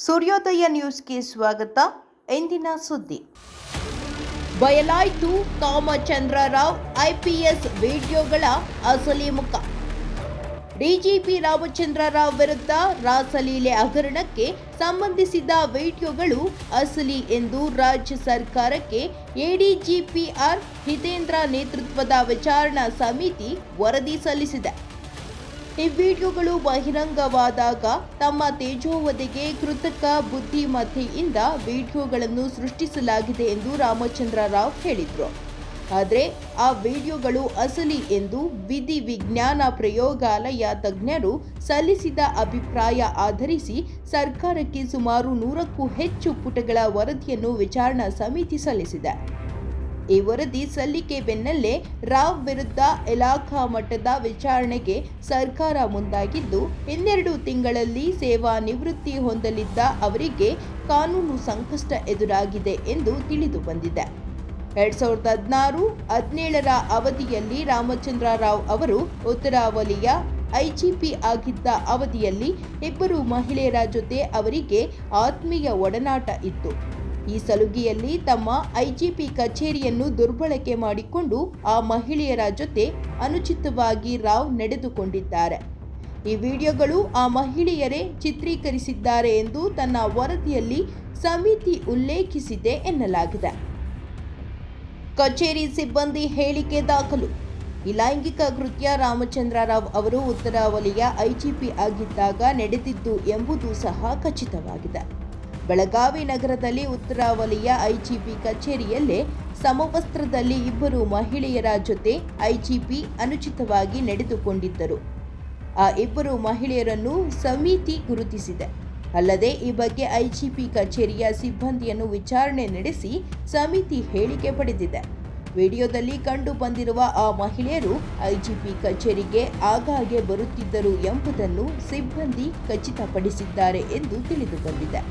ಸೂರ್ಯೋದಯ ನ್ಯೂಸ್ಗೆ ಸ್ವಾಗತ. ಎಂದಿನ ಸುದ್ದಿ. ಬಯಲಾಯಿತು ಕಾಮಚಂದ್ರರಾವ್ ಐಪಿಎಸ್ ವಿಡಿಯೋಗಳ ಅಸಲಿ ಮುಖ. ಡಿಜಿಪಿ ರಾಮಚಂದ್ರರಾವ್ ವಿರುದ್ಧ ರಾಸಲೀಲೆ ಹಗರಣಕ್ಕೆ ಸಂಬಂಧಿಸಿದ ವಿಡಿಯೋಗಳು ಅಸಲಿ ಎಂದು ರಾಜ್ಯ ಸರ್ಕಾರಕ್ಕೆ ಎಡಿಜಿಪಿ ಆರ್ ಹಿತೇಂದ್ರ ನೇತೃತ್ವದ ವಿಚಾರಣಾ ಸಮಿತಿ ವರದಿ ಸಲ್ಲಿಸಿದೆ. ಈ ವಿಡಿಯೋಗಳು ಬಹಿರಂಗವಾದಾಗ ತಮ್ಮ ತೇಜೋವಧೆಗೆ ಕೃತಕ ಬುದ್ಧಿಮತ್ತೆಯಿಂದ ವಿಡಿಯೋಗಳನ್ನು ಸೃಷ್ಟಿಸಲಾಗಿದೆ ಎಂದು ರಾಮಚಂದ್ರ ರಾವ್ ಹೇಳಿದರು. ಆದರೆ ಆ ವಿಡಿಯೋಗಳು ಅಸಲಿ ಎಂದು ವಿಧಿ ವಿಜ್ಞಾನ ಪ್ರಯೋಗಾಲಯ ತಜ್ಞರು ಸಲ್ಲಿಸಿದ ಅಭಿಪ್ರಾಯ ಆಧರಿಸಿ ಸರ್ಕಾರಕ್ಕೆ ಸುಮಾರು 100ಕ್ಕೂ ಹೆಚ್ಚು ಪುಟಗಳ ವರದಿಯನ್ನು ವಿಚಾರಣಾ ಸಮಿತಿ ಸಲ್ಲಿಸಿದೆ. ಈ ವರದಿ ಸಲ್ಲಿಕೆ ಬೆನ್ನಲ್ಲೇ ರಾವ್ ವಿರುದ್ಧ ಇಲಾಖಾ ಮಟ್ಟದ ವಿಚಾರಣೆಗೆ ಸರ್ಕಾರ ಮುಂದಾಗಿದ್ದು, 12 ತಿಂಗಳಲ್ಲಿ ಸೇವಾ ನಿವೃತ್ತಿ ಹೊಂದಲಿದ್ದ ಅವರಿಗೆ ಕಾನೂನು ಸಂಕಷ್ಟ ಎದುರಾಗಿದೆ ಎಂದು ತಿಳಿದು ಬಂದಿದೆ. 2016-17ರ ಅವಧಿಯಲ್ಲಿ ರಾಮಚಂದ್ರ ರಾವ್ ಅವರು ಉತ್ತರ ವಲಯ ಐಜಿಪಿ ಆಗಿದ್ದ ಅವಧಿಯಲ್ಲಿ 2 ಮಹಿಳೆಯರ ಜೊತೆ ಅವರಿಗೆ ಆತ್ಮೀಯ ಒಡನಾಟ ಇತ್ತು. ಈ ಸಲುಗಿಯಲ್ಲಿ ತಮ್ಮ ಐಜಿಪಿ ಕಚೇರಿಯನ್ನು ದುರ್ಬಳಕೆ ಮಾಡಿಕೊಂಡು ಆ ಮಹಿಳೆಯರ ಜೊತೆ ಅನುಚಿತವಾಗಿ ರಾವ್ ನಡೆದುಕೊಂಡಿದ್ದಾರೆ. ಈ ವಿಡಿಯೋಗಳು ಆ ಮಹಿಳೆಯರೇ ಚಿತ್ರೀಕರಿಸಿದ್ದಾರೆ ಎಂದು ತನ್ನ ವರದಿಯಲ್ಲಿ ಸಮಿತಿ ಉಲ್ಲೇಖಿಸಿದೆ ಎನ್ನಲಾಗಿದೆ. ಕಚೇರಿ ಸಿಬ್ಬಂದಿ ಹೇಳಿಕೆ ದಾಖಲು. ಈ ಲೈಂಗಿಕ ಕೃತ್ಯ ರಾಮಚಂದ್ರ ರಾವ್ ಅವರು ಉತ್ತರ ವಲಯ ಐಜಿಪಿ ಆಗಿದ್ದಾಗ ನಡೆದಿದ್ದು ಎಂಬುದು ಸಹ ಖಚಿತವಾಗಿದೆ. ಬೆಳಗಾವಿ ನಗರದಲ್ಲಿ ಉತ್ತರ ವಲಯ ಐಜಿಪಿ ಕಚೇರಿಯಲ್ಲೇ ಸಮವಸ್ತ್ರದಲ್ಲಿ 2 ಮಹಿಳೆಯರ ಜೊತೆ ಐಜಿಪಿ ಅನುಚಿತವಾಗಿ ನಡೆದುಕೊಂಡಿದ್ದರು. ಆ 2 ಮಹಿಳೆಯರನ್ನು ಸಮಿತಿ ಗುರುತಿಸಿದೆ. ಅಲ್ಲದೆ ಈ ಬಗ್ಗೆ ಐಜಿಪಿ ಕಚೇರಿಯ ಸಿಬ್ಬಂದಿಯನ್ನು ವಿಚಾರಣೆ ನಡೆಸಿ ಸಮಿತಿ ಹೇಳಿಕೆ ಪಡೆದಿದೆ. ವಿಡಿಯೋದಲ್ಲಿ ಕಂಡು ಬಂದಿರುವ ಆ ಮಹಿಳೆಯರು ಐಜಿಪಿ ಕಚೇರಿಗೆ ಆಗಾಗ್ಗೆ ಬರುತ್ತಿದ್ದರು ಎಂಬುದನ್ನು ಸಿಬ್ಬಂದಿ ಖಚಿತಪಡಿಸಿದ್ದಾರೆ ಎಂದು ತಿಳಿದು ಬಂದಿದೆ.